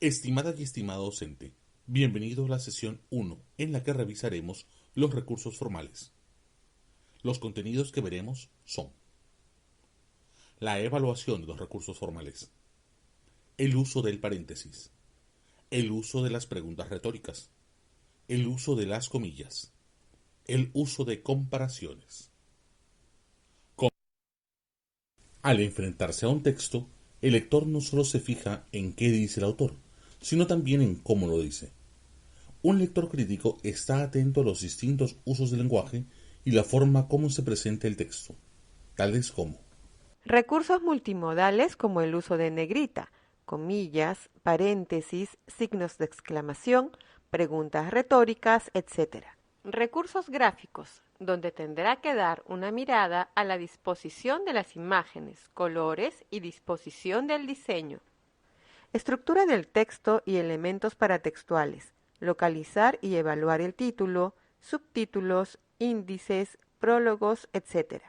Estimada y estimado docente, bienvenido a la sesión 1, en la que revisaremos los recursos formales. Los contenidos que veremos son la evaluación de los recursos formales, el uso del paréntesis, el uso de las preguntas retóricas, el uso de las comillas, el uso de comparaciones. Al enfrentarse a un texto, el lector no solo se fija en qué dice el autor, sino también en cómo lo dice. Un lector crítico está atento a los distintos usos del lenguaje y la forma como se presenta el texto, tales como recursos multimodales como el uso de negrita, comillas, paréntesis, signos de exclamación, preguntas retóricas, etc. Recursos gráficos, donde tendrá que dar una mirada a la disposición de las imágenes, colores y disposición del diseño. Estructura del texto y elementos paratextuales, localizar y evaluar el título, subtítulos, índices, prólogos, etc.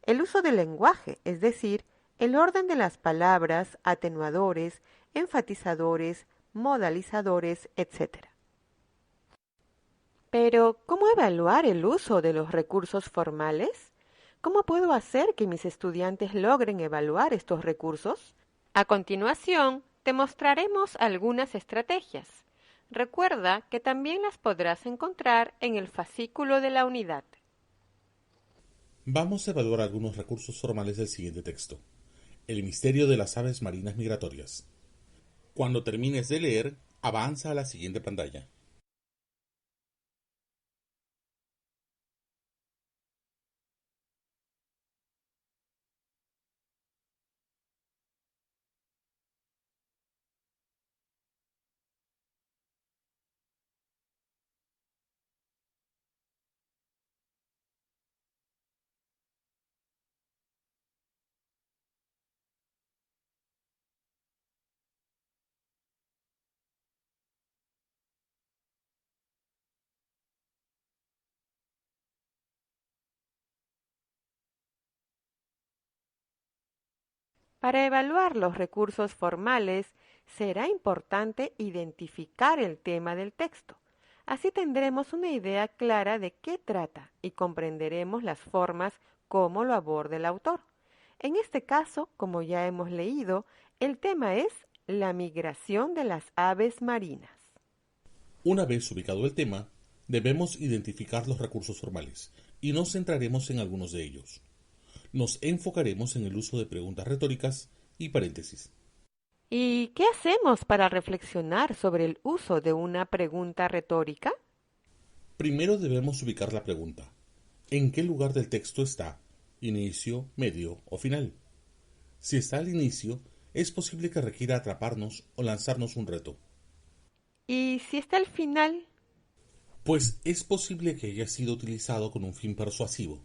El uso del lenguaje, es decir, el orden de las palabras, atenuadores, enfatizadores, modalizadores, etc. Pero, ¿cómo evaluar el uso de los recursos formales? ¿Cómo puedo hacer que mis estudiantes logren evaluar estos recursos? A continuación, te mostraremos algunas estrategias. Recuerda que también las podrás encontrar en el fascículo de la unidad. vamos a evaluar algunos recursos formales del siguiente texto. El misterio de las aves marinas migratorias. Cuando termines de leer, avanza a la siguiente pantalla. Para evaluar los recursos formales, será importante identificar el tema del texto. Así tendremos una idea clara de qué trata y comprenderemos las formas como lo aborda el autor. En este caso, como ya hemos leído, el tema es la migración de las aves marinas. Una vez ubicado el tema, debemos identificar los recursos formales y nos centraremos en algunos de ellos. Nos enfocaremos en el uso de preguntas retóricas y paréntesis. ¿Y qué hacemos para reflexionar sobre el uso de una pregunta retórica? Primero debemos ubicar la pregunta. ¿En qué lugar del texto está? ¿Inicio, medio o final? Si está al inicio, es posible que requiera atraparnos o lanzarnos un reto, ¿Y si está al final? pues es posible que haya sido utilizado con un fin persuasivo.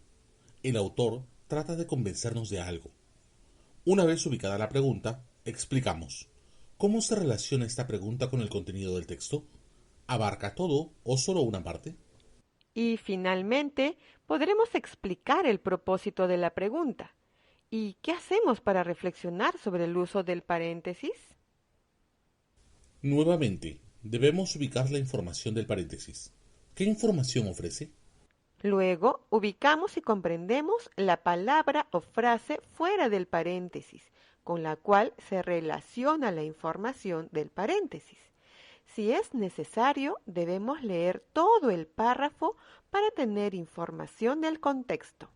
El autor trata de convencernos de algo. Una vez ubicada la pregunta, explicamos. ¿Cómo se relaciona esta pregunta con el contenido del texto? ¿Abarca todo o solo una parte? Y finalmente, podremos explicar el propósito de la pregunta. ¿Y qué hacemos para reflexionar sobre el uso del paréntesis? Nuevamente, debemos ubicar la información del paréntesis. ¿Qué información ofrece? Luego, ubicamos y comprendemos la palabra o frase fuera del paréntesis, con la cual se relaciona la información del paréntesis. Si es necesario, debemos leer todo el párrafo para tener información del contexto.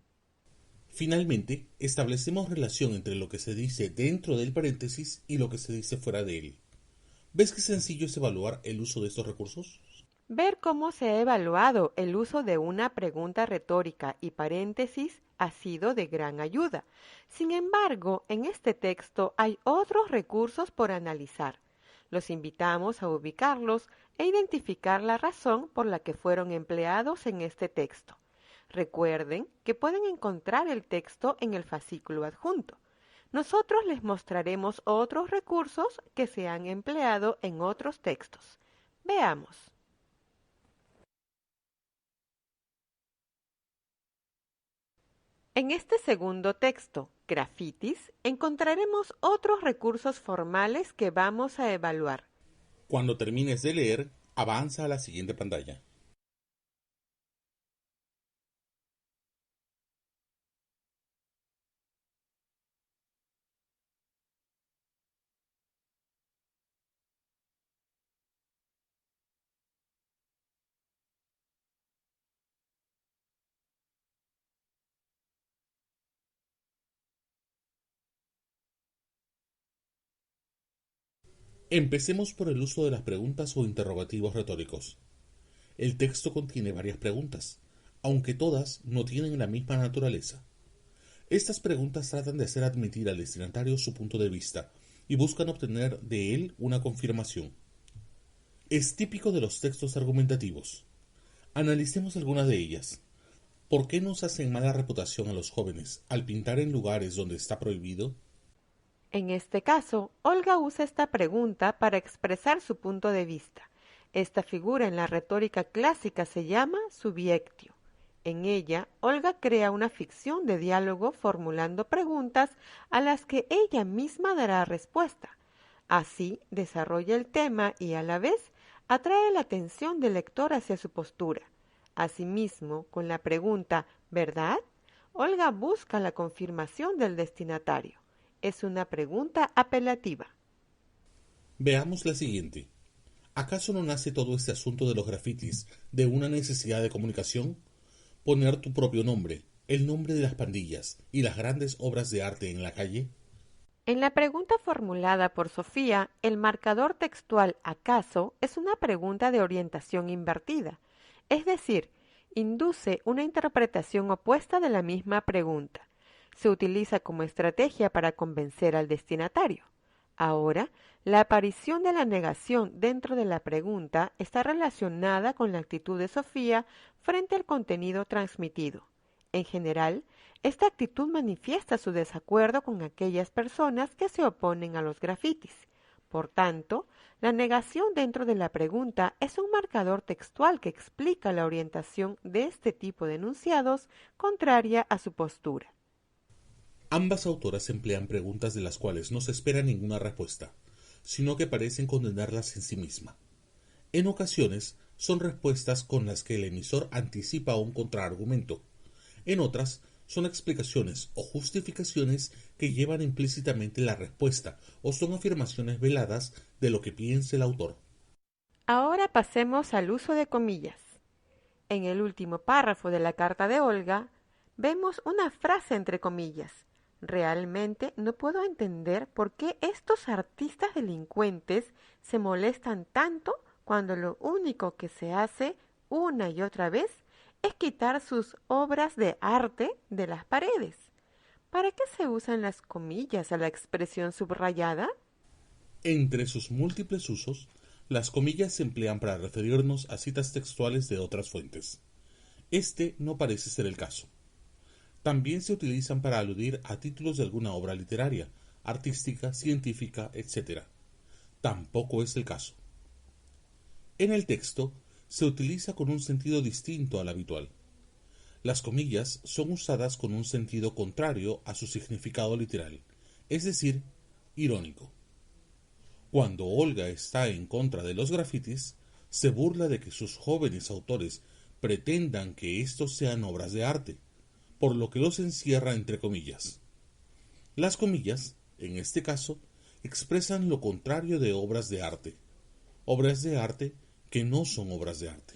Finalmente, establecemos relación entre lo que se dice dentro del paréntesis y lo que se dice fuera de él. ¿Ves qué sencillo es evaluar el uso de estos recursos? Ver cómo se ha evaluado el uso de una pregunta retórica y paréntesis ha sido de gran ayuda. Sin embargo, en este texto hay otros recursos por analizar. Los invitamos a ubicarlos e identificar la razón por la que fueron empleados en este texto. Recuerden que pueden encontrar el texto en el fascículo adjunto. Nosotros les mostraremos otros recursos que se han empleado en otros textos. Veamos. En este segundo texto, Grafitis, encontraremos otros recursos formales que vamos a evaluar. Cuando termines de leer, avanza a la siguiente pantalla. Empecemos por el uso de las preguntas o interrogativos retóricos. El texto contiene varias preguntas, aunque todas no tienen la misma naturaleza. Estas preguntas tratan de hacer admitir al destinatario su punto de vista y buscan obtener de él una confirmación. Es típico de los textos argumentativos. Analicemos algunas de ellas. ¿Por qué nos hacen mala reputación a los jóvenes al pintar en lugares donde está prohibido? En este caso, Olga usa esta pregunta para expresar su punto de vista. Esta figura en la retórica clásica se llama subiectio. En ella, Olga crea una ficción de diálogo formulando preguntas a las que ella misma dará respuesta. Así, desarrolla el tema y a la vez atrae la atención del lector hacia su postura. Asimismo, con la pregunta ¿verdad? Olga busca la confirmación del destinatario. Es una pregunta apelativa. Veamos la siguiente. ¿Acaso no nace todo este asunto de los grafitis de una necesidad de comunicación? Poner tu propio nombre, el nombre de las pandillas y las grandes obras de arte en la calle. En la pregunta formulada por Sofía, el marcador textual ¿acaso? Es una pregunta de orientación invertida, es decir, induce una interpretación opuesta de la misma pregunta. Se utiliza como estrategia para convencer al destinatario. Ahora, la aparición de la negación dentro de la pregunta está relacionada con la actitud de Sofía frente al contenido transmitido. En general, esta actitud manifiesta su desacuerdo con aquellas personas que se oponen a los grafitis. Por tanto, la negación dentro de la pregunta es un marcador textual que explica la orientación de este tipo de enunciados contraria a su postura. Ambas autoras emplean preguntas de las cuales no se espera ninguna respuesta, sino que parecen condenarlas en sí misma. En ocasiones son respuestas con las que el emisor anticipa un contraargumento. En otras son explicaciones o justificaciones que llevan implícitamente la respuesta o son afirmaciones veladas de lo que piensa el autor. Ahora pasemos al uso de comillas. En el último párrafo de la carta de Olga, vemos una frase entre comillas. Realmente no puedo entender por qué estos artistas delincuentes se molestan tanto cuando lo único que se hace una y otra vez es quitar sus obras de arte de las paredes. ¿Para qué se usan las comillas a la expresión subrayada? Entre sus múltiples usos, las comillas se emplean para referirnos a citas textuales de otras fuentes. Este no parece ser el caso. También se utilizan para aludir a títulos de alguna obra literaria, artística, científica, etc. Tampoco es el caso. En el texto se utiliza con un sentido distinto al habitual. Las comillas son usadas con un sentido contrario a su significado literal, es decir, irónico. Cuando Olga está en contra de los grafitis, se burla de que sus jóvenes autores pretendan que estos sean obras de arte, por lo que los encierra entre comillas. Las comillas, en este caso, expresan lo contrario de obras de arte que no son obras de arte.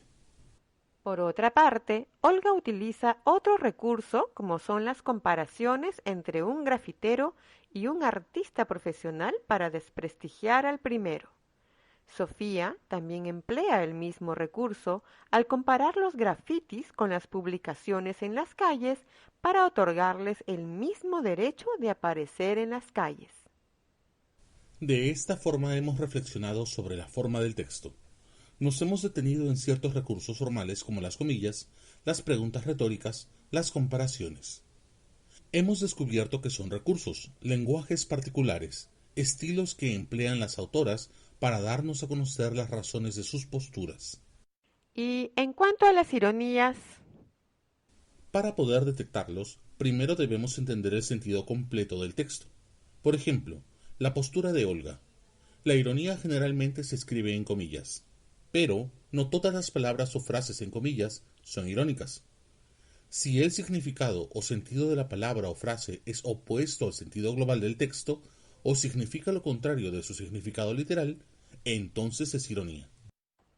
Por otra parte, Olga utiliza otro recurso como son las comparaciones entre un grafitero y un artista profesional para desprestigiar al primero. Sofía también emplea el mismo recurso al comparar los grafitis con las publicaciones en las calles para otorgarles el mismo derecho de aparecer en las calles. De esta forma hemos reflexionado sobre la forma del texto. Nos hemos detenido en ciertos recursos formales como las comillas, las preguntas retóricas, las comparaciones. Hemos descubierto que son recursos, lenguajes particulares, estilos que emplean las autoras para darnos a conocer las razones de sus posturas. Y en cuanto a las ironías, Para poder detectarlos, primero debemos entender el sentido completo del texto. Por ejemplo, la postura de Olga. La ironía generalmente se escribe en comillas, pero no todas las palabras o frases en comillas son irónicas. Si el significado o sentido de la palabra o frase es opuesto al sentido global del texto o significa lo contrario de su significado literal, entonces es ironía.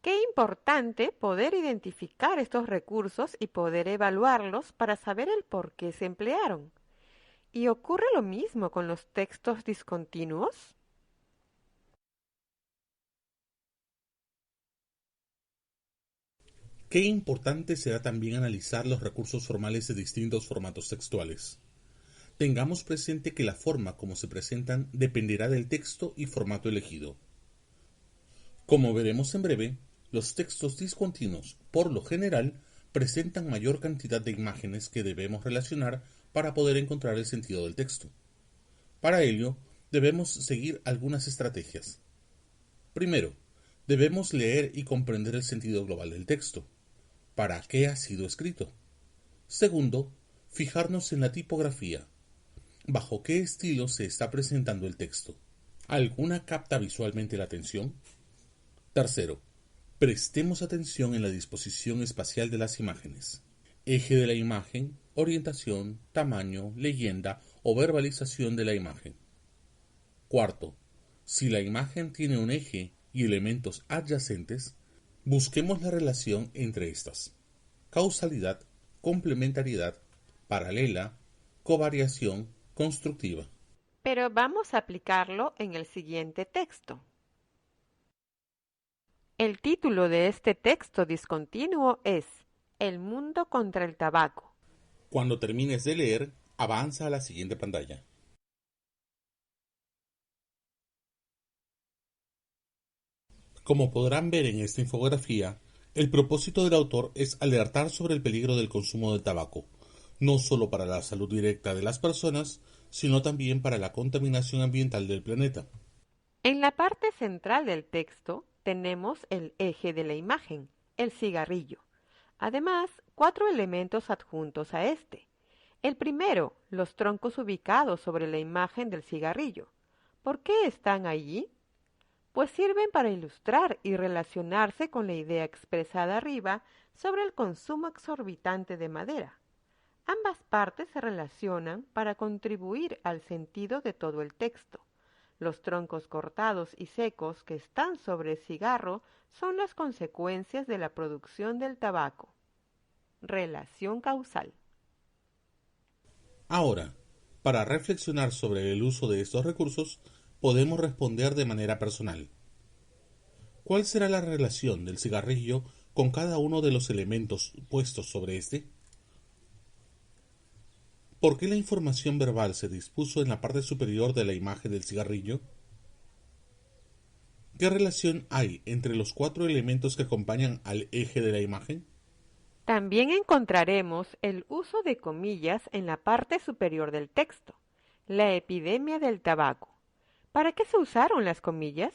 Qué importante poder identificar estos recursos y poder evaluarlos para saber el por qué se emplearon. ¿Y ocurre lo mismo con los textos discontinuos? Qué importante será también analizar los recursos formales de distintos formatos textuales. Tengamos presente que la forma como se presentan dependerá del texto y formato elegido. Como veremos en breve, los textos discontinuos, por lo general, presentan mayor cantidad de imágenes que debemos relacionar para poder encontrar el sentido del texto. Para ello, debemos seguir algunas estrategias. Primero, debemos leer y comprender el sentido global del texto. ¿Para qué ha sido escrito? Segundo, fijarnos en la tipografía. ¿Bajo qué estilo se está presentando el texto? ¿Alguna capta visualmente la atención? Tercero, prestemos atención en la disposición espacial de las imágenes. Eje de la imagen, orientación, tamaño, leyenda o verbalización de la imagen. Cuarto, si la imagen tiene un eje y elementos adyacentes, busquemos la relación entre estas. Causalidad, complementariedad, paralela, covariación, constructiva. Pero vamos a aplicarlo en el siguiente texto. El título de este texto discontinuo es El mundo contra el tabaco. Cuando termines de leer, avanza a la siguiente pantalla. Como podrán ver en esta infografía, el propósito del autor es alertar sobre el peligro del consumo del tabaco, no solo para la salud directa de las personas, sino también para la contaminación ambiental del planeta. En la parte central del texto tenemos el eje de la imagen, el cigarrillo. Además, 4 elementos adjuntos a este. El primero, los troncos ubicados sobre la imagen del cigarrillo. ¿Por qué están allí? Pues sirven para ilustrar y relacionarse con la idea expresada arriba sobre el consumo exorbitante de madera. Ambas partes se relacionan para contribuir al sentido de todo el texto. Los troncos cortados y secos que están sobre el cigarro son las consecuencias de la producción del tabaco. Relación causal. Ahora, para reflexionar sobre el uso de estos recursos, podemos responder de manera personal. ¿Cuál será la relación del cigarrillo con cada uno de los elementos puestos sobre este? ¿Por qué la información verbal se dispuso en la parte superior de la imagen del cigarrillo? ¿Qué relación hay entre los 4 elementos que acompañan al eje de la imagen? También encontraremos el uso de comillas en la parte superior del texto. La epidemia del tabaco. ¿Para qué se usaron las comillas?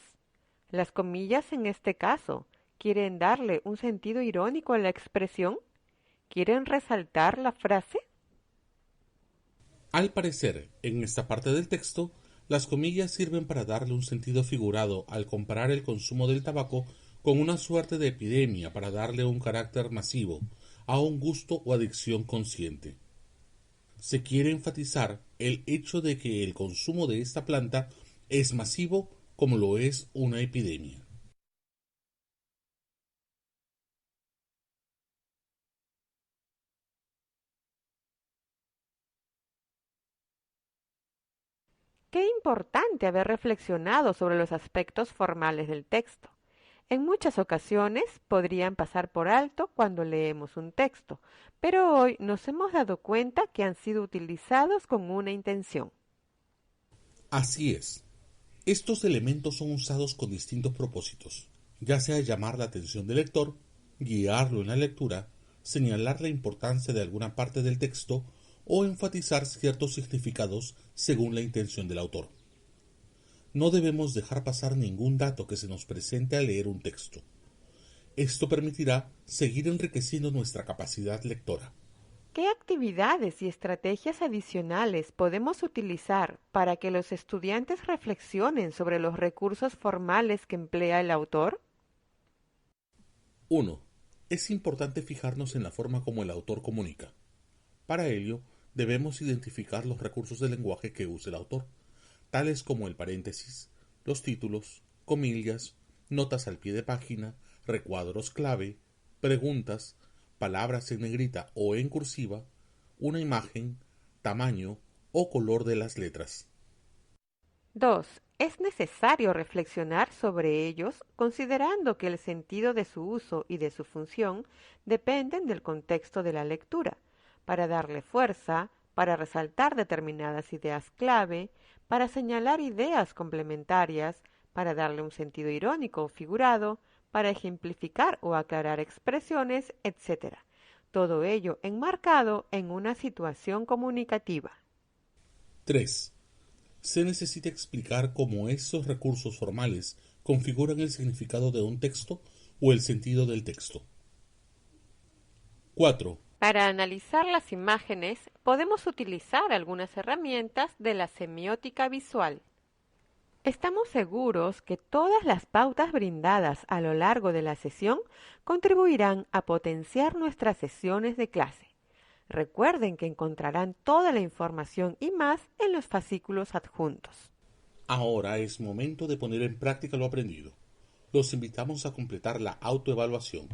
Las comillas en este caso quieren darle un sentido irónico a la expresión. ¿Quieren resaltar la frase? Al parecer, en esta parte del texto, las comillas sirven para darle un sentido figurado al comparar el consumo del tabaco con una suerte de epidemia para darle un carácter masivo a un gusto o adicción consciente. Se quiere enfatizar el hecho de que el consumo de esta planta es masivo como lo es una epidemia. Qué importante haber reflexionado sobre los aspectos formales del texto. En muchas ocasiones podrían pasar por alto cuando leemos un texto, pero hoy nos hemos dado cuenta que han sido utilizados con una intención. Así es. Estos elementos son usados con distintos propósitos, ya sea llamar la atención del lector, guiarlo en la lectura, señalar la importancia de alguna parte del texto o enfatizar ciertos significados según la intención del autor. No debemos dejar pasar ningún dato que se nos presente al leer un texto. Esto permitirá seguir enriqueciendo nuestra capacidad lectora. ¿Qué actividades y estrategias adicionales podemos utilizar para que los estudiantes reflexionen sobre los recursos formales que emplea el autor? 1. Es importante fijarnos en la forma como el autor comunica. Para ello, debemos identificar los recursos de lenguaje que usa el autor, tales como el paréntesis, los títulos, comillas, notas al pie de página, recuadros clave, preguntas, palabras en negrita o en cursiva, una imagen, tamaño o color de las letras. 2. Es necesario reflexionar sobre ellos considerando que el sentido de su uso y de su función dependen del contexto de la lectura, para darle fuerza, para resaltar determinadas ideas clave, para señalar ideas complementarias, para darle un sentido irónico o figurado, para ejemplificar o aclarar expresiones, etc. Todo ello enmarcado en una situación comunicativa. 3. Se necesita explicar cómo esos recursos formales configuran el significado de un texto o el sentido del texto. 4. Para analizar las imágenes, podemos utilizar algunas herramientas de la semiótica visual. Estamos seguros que todas las pautas brindadas a lo largo de la sesión contribuirán a potenciar nuestras sesiones de clase. Recuerden que encontrarán toda la información y más en los fascículos adjuntos. Ahora es momento de poner en práctica lo aprendido. Los invitamos a completar la autoevaluación.